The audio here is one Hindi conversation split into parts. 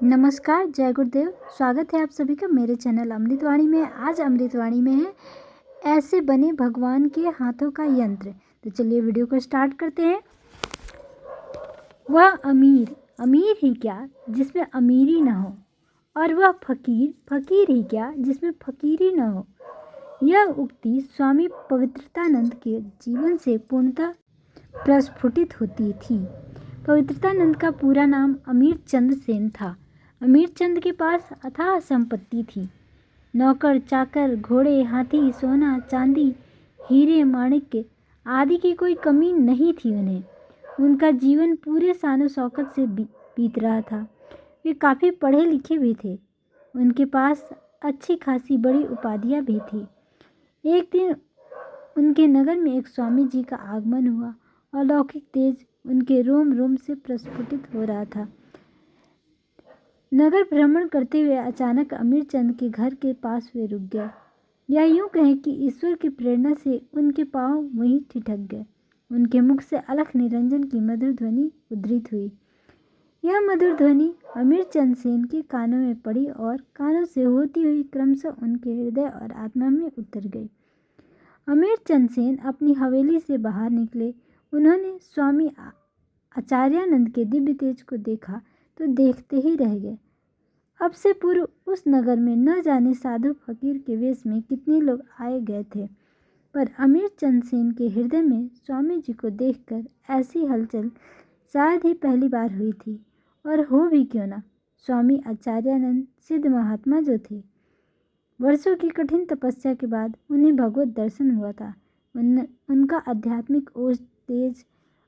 नमस्कार, जय गुरुदेव। स्वागत है आप सभी का मेरे चैनल अमृतवाणी में। आज अमृतवाणी में है ऐसे बने भगवान के हाथों का यंत्र। तो चलिए वीडियो को स्टार्ट करते हैं। वह अमीर ही क्या जिसमें अमीरी न हो, और वह फकीर ही क्या जिसमें फकीरी न हो। यह उक्ति स्वामी पवित्रतानंद के जीवन से पूर्णतः प्रस्फुटित होती थी। पवित्रतानंद का पूरा नाम अमीर चंद सेन था। अमीर चंद के पास अथाह संपत्ति थी। नौकर चाकर, घोड़े, हाथी, सोना चांदी, हीरे माणिक्य आदि की कोई कमी नहीं थी उन्हें। उनका जीवन पूरे शान शौकत से बीत रहा था। वे काफ़ी पढ़े लिखे भी थे। उनके पास अच्छी खासी बड़ी उपाधियाँ भी थी। एक दिन उनके नगर में एक स्वामी जी का आगमन हुआ। अलौकिक तेज उनके रोम रोम से प्रस्फुटित हो रहा था। नगर भ्रमण करते हुए अचानक अमीर चंद के घर के पास वे रुक गए। या यूं कहें कि ईश्वर की प्रेरणा से उनके पांव वहीं ठिठक गए। उनके मुख से अलख निरंजन की मधुर ध्वनि उद्धृत हुई। यह मधुर ध्वनि अमीर चंद सेन के कानों में पड़ी और कानों से होती हुई क्रमशः उनके हृदय और आत्मा में उतर गई। अमीर चंद सेन अपनी हवेली से बाहर निकले। उन्होंने स्वामी आचार्यानंद के दिव्य तेज को देखा तो देखते ही रह गए। अब से पूर्व उस नगर में न जाने साधु फकीर के वेश में कितने लोग आए गए थे, पर अमीर चंद सेन के हृदय में स्वामी जी को देखकर ऐसी हलचल शायद ही पहली बार हुई थी। और हो भी क्यों ना, स्वामी आचार्यानंद सिद्ध महात्मा जो थे, वर्षों की कठिन तपस्या के बाद उन्हें भगवत दर्शन हुआ था। उनका आध्यात्मिक ओज, तेज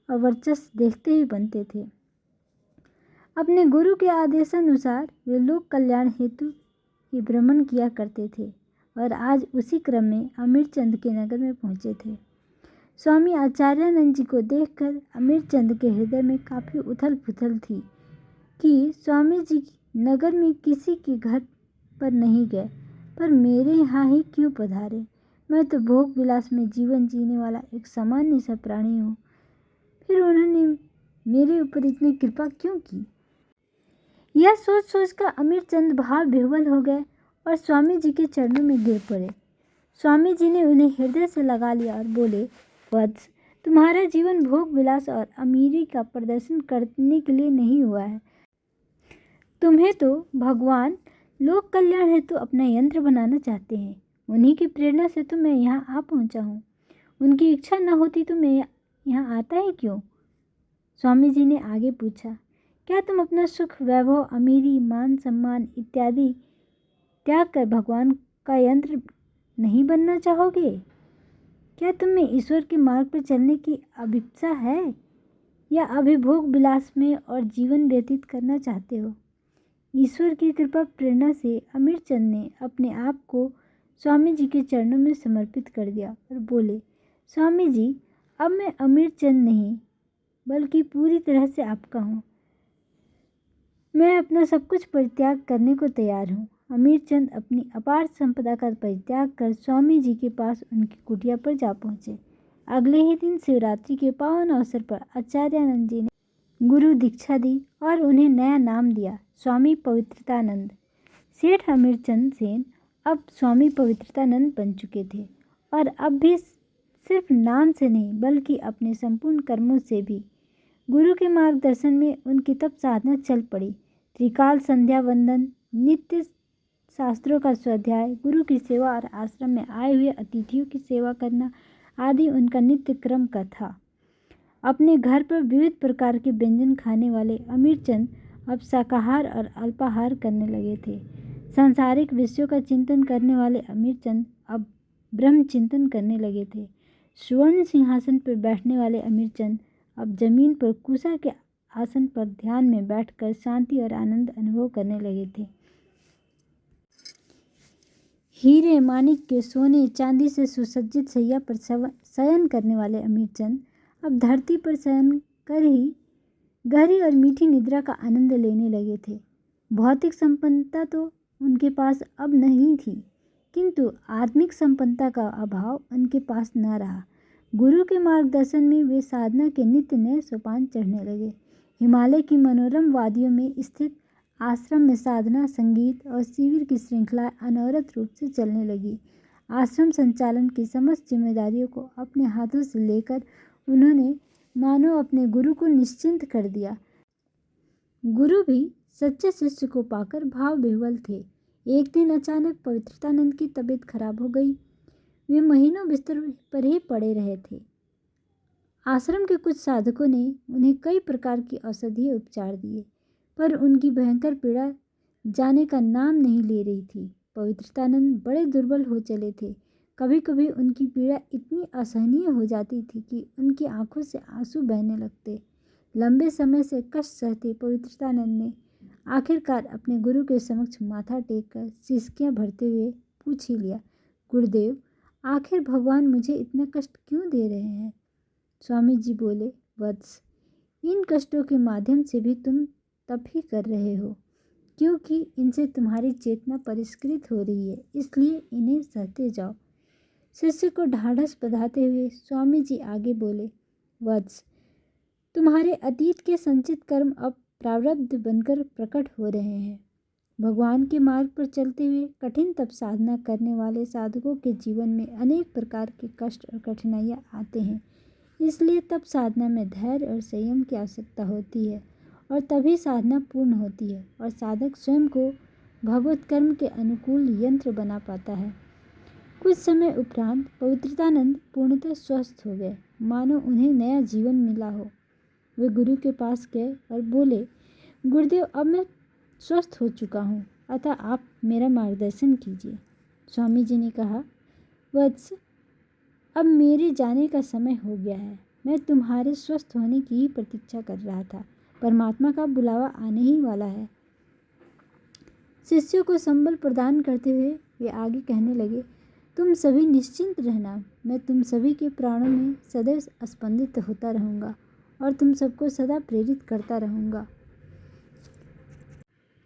और वर्चस्व देखते ही बनते थे। अपने गुरु के आदेशानुसार वे लोक कल्याण हेतु ही भ्रमण किया करते थे और आज उसी क्रम में अमीर चंद के नगर में पहुंचे थे। स्वामी आचार्यानंद जी को देखकर अमीर चंद के हृदय में काफ़ी उथल पुथल थी कि स्वामी जी नगर में किसी के घर पर नहीं गए, पर मेरे यहाँ ही क्यों पधारे। मैं तो भोग विलास में जीवन जीने वाला एक सामान्य सा प्राणी हूँ, फिर उन्होंने मेरे ऊपर इतनी कृपा क्यों की। यह सोच सोचकर अमीर चंद भाव विह्वल हो गए और स्वामी जी के चरणों में गिर पड़े। स्वामी जी ने उन्हें हृदय से लगा लिया और बोले, वत्स, तुम्हारा जीवन भोग विलास और अमीरी का प्रदर्शन करने के लिए नहीं हुआ है। तुम्हें तो भगवान लोक कल्याण हेतु अपना यंत्र बनाना चाहते हैं। उन्हीं की प्रेरणा से तो मैं यहाँ आ पहुँचा हूँ। उनकी इच्छा न होती तो मैं यहाँ आता ही क्यों। स्वामी जी ने आगे पूछा, क्या तुम अपना सुख, वैभव, अमीरी, मान सम्मान इत्यादि त्याग कर भगवान का यंत्र नहीं बनना चाहोगे? क्या तुम्हें ईश्वर के मार्ग पर चलने की अभिप्सा है, या अभिभोग विलास में और जीवन व्यतीत करना चाहते हो? ईश्वर की कृपा प्रेरणा से अमीर चंद ने अपने आप को स्वामी जी के चरणों में समर्पित कर दिया और बोले, स्वामी जी, अब मैं अमीर चंद नहीं बल्कि पूरी तरह से आपका हूँ। मैं अपना सब कुछ परित्याग करने को तैयार हूँ। अमीर चंद अपनी अपार संपदा का परित्याग कर स्वामी जी के पास उनकी कुटिया पर जा पहुँचे। अगले ही दिन शिवरात्रि के पावन अवसर पर आचार्यानंद जी ने गुरु दीक्षा दी और उन्हें नया नाम दिया, स्वामी पवित्रतानंद। सेठ अमीर चंद सेन अब स्वामी पवित्रतानंद बन चुके थे और अब भी सिर्फ नाम से नहीं बल्कि अपने संपूर्ण कर्मों से भी गुरु के मार्गदर्शन में उनकी तप साधना चल पड़ी। त्रिकाल संध्या वंदन, नित्य शास्त्रों का स्वाध्याय, गुरु की सेवा और आश्रम में आए हुए अतिथियों की सेवा करना आदि उनका नित्य क्रम का था। अपने घर पर विविध प्रकार के व्यंजन खाने वाले अमीर चंद अब शाकाहार और अल्पाहार करने लगे थे। सांसारिक विषयों का चिंतन करने वाले अमीर चंद अब ब्रह्म चिंतन करने लगे थे। सुवर्ण सिंहासन पर बैठने वाले अमीर चंद अब जमीन पर कुशा के आसन पर ध्यान में बैठकर शांति और आनंद अनुभव करने लगे थे। हीरे माणिक्य, सोने चांदी से सुसज्जित शैया पर शयन करने वाले अमीर चंद अब धरती पर शयन कर ही गहरी और मीठी निद्रा का आनंद लेने लगे थे। भौतिक संपन्नता तो उनके पास अब नहीं थी, किंतु आत्मिक संपन्नता का अभाव उनके पास न रहा। गुरु के मार्गदर्शन में वे साधना के नित्य नए सोपान चढ़ने लगे। हिमालय की मनोरम वादियों में स्थित आश्रम में साधना, संगीत और शिविर की श्रृंखला अनवरत रूप से चलने लगी। आश्रम संचालन की समस्त जिम्मेदारियों को अपने हाथों से लेकर उन्होंने मानो अपने गुरु को निश्चिंत कर दिया। गुरु भी सच्चे शिष्य को पाकर भाव विह्वल थे। एक दिन अचानक पवित्रतानंद की तबीयत खराब हो गई। वे महीनों बिस्तर पर ही पड़े रहे थे। आश्रम के कुछ साधकों ने उन्हें कई प्रकार की औषधीय उपचार दिए, पर उनकी भयंकर पीड़ा जाने का नाम नहीं ले रही थी। पवित्रतानंद बड़े दुर्बल हो चले थे। कभी कभी उनकी पीड़ा इतनी असहनीय हो जाती थी कि उनकी आंखों से आंसू बहने लगते। लंबे समय से कष्ट सहते पवित्रतानंद ने आखिरकार अपने गुरु के समक्ष माथा टेक कर सिसकियां भरते हुए पूछ ही लिया, गुरुदेव, आखिर भगवान मुझे इतना कष्ट क्यों दे रहे हैं? स्वामी जी बोले, वत्स, इन कष्टों के माध्यम से भी तुम तप ही कर रहे हो, क्योंकि इनसे तुम्हारी चेतना परिष्कृत हो रही है, इसलिए इन्हें सहते जाओ। शिष्य को ढाढ़स बंधाते हुए स्वामी जी आगे बोले, वत्स, तुम्हारे अतीत के संचित कर्म अब प्रारब्ध बनकर प्रकट हो रहे हैं। भगवान के मार्ग पर चलते हुए कठिन तप साधना करने वाले साधकों के जीवन में अनेक प्रकार के कष्ट और कठिनाइयाँ आते हैं। इसलिए तप साधना में धैर्य और संयम की आवश्यकता होती है और तभी साधना पूर्ण होती है और साधक स्वयं को भगवत कर्म के अनुकूल यंत्र बना पाता है। कुछ समय उपरांत पवित्रतानंद पूर्णतः स्वस्थ हो गए, मानो उन्हें नया जीवन मिला हो। वे गुरु के पास गए और बोले, गुरुदेव, अब मैं स्वस्थ हो चुका हूँ, अतः आप मेरा मार्गदर्शन कीजिए। स्वामी जी ने कहा, वत्स, अब मेरे जाने का समय हो गया है। मैं तुम्हारे स्वस्थ होने की ही प्रतीक्षा कर रहा था। परमात्मा का बुलावा आने ही वाला है। शिष्यों को संबल प्रदान करते हुए वे आगे कहने लगे, तुम सभी निश्चिंत रहना, मैं तुम सभी के प्राणों में सदैव स्पंदित होता रहूँगा और तुम सबको सदा प्रेरित करता रहूँगा।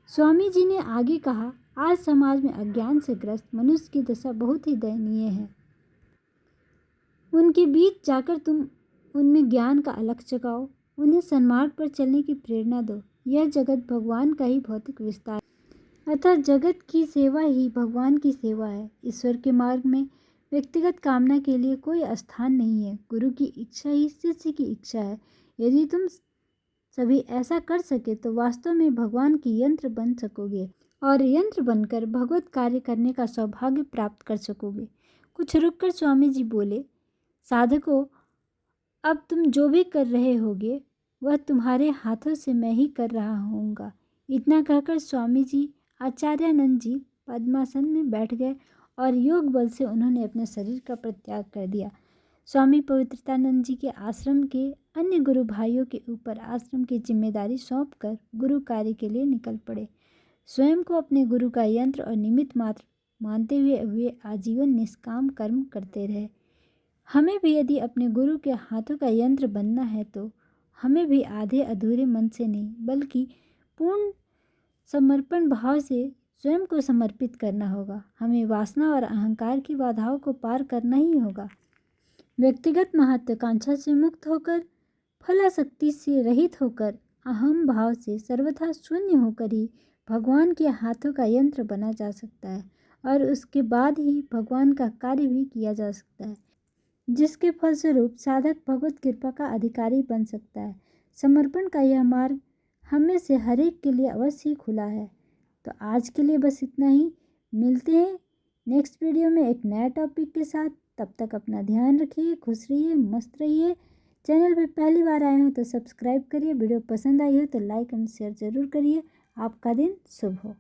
स्वामी जी ने आगे कहा, आज समाज में अज्ञान से ग्रस्त मनुष्य की दशा बहुत ही दयनीय है। उनके बीच जाकर तुम उनमें ज्ञान का अलख जगाओ, उन्हें सन्मार्ग पर चलने की प्रेरणा दो। यह जगत भगवान का ही भौतिक विस्तार, अतः जगत की सेवा ही भगवान की सेवा है। ईश्वर के मार्ग में व्यक्तिगत कामना के लिए कोई स्थान नहीं है। गुरु की इच्छा ही शिष्य की इच्छा है। यदि तुम सभी ऐसा कर सके तो वास्तव में भगवान की यंत्र बन सकोगे और यंत्र बनकर भगवत कार्य करने का सौभाग्य प्राप्त कर सकोगे। कुछ रुककर स्वामी जी बोले, साधकों, अब तुम जो भी कर रहे होगे वह तुम्हारे हाथों से मैं ही कर रहा होऊंगा। इतना कहकर स्वामी जी आचार्यानंद जी पद्मासन में बैठ गए और योग बल से उन्होंने अपने शरीर का परित्याग कर दिया। स्वामी पवित्रतानंद जी के आश्रम के अन्य गुरु भाइयों के ऊपर आश्रम की जिम्मेदारी सौंपकर गुरु कार्य के लिए निकल पड़े। स्वयं को अपने गुरु का यंत्र और निमित्त मात्र मानते हुए वे आजीवन निष्काम कर्म करते रहे। हमें भी यदि अपने गुरु के हाथों का यंत्र बनना है तो हमें भी आधे अधूरे मन से नहीं बल्कि पूर्ण समर्पण भाव से स्वयं को समर्पित करना होगा। हमें वासना और अहंकार की बाधाओं को पार करना ही होगा। व्यक्तिगत महत्वाकांक्षा से मुक्त होकर, फलासक्ति से रहित होकर, अहम भाव से सर्वथा शून्य होकर ही भगवान के हाथों का यंत्र बना जा सकता है और उसके बाद ही भगवान का कार्य भी किया जा सकता है, जिसके फलस्वरूप साधक भगवत कृपा का अधिकारी बन सकता है। समर्पण का यह मार्ग हम में से हर एक के लिए अवश्य ही खुला है। तो आज के लिए बस इतना ही। मिलते हैं नेक्स्ट वीडियो में एक नया टॉपिक के साथ। तब तक अपना ध्यान रखिए, खुश रहिए, मस्त रहिए। चैनल पे पहली बार आए हो तो सब्सक्राइब करिए। वीडियो पसंद आई हो तो लाइक एंड शेयर ज़रूर करिए। आपका दिन शुभ हो।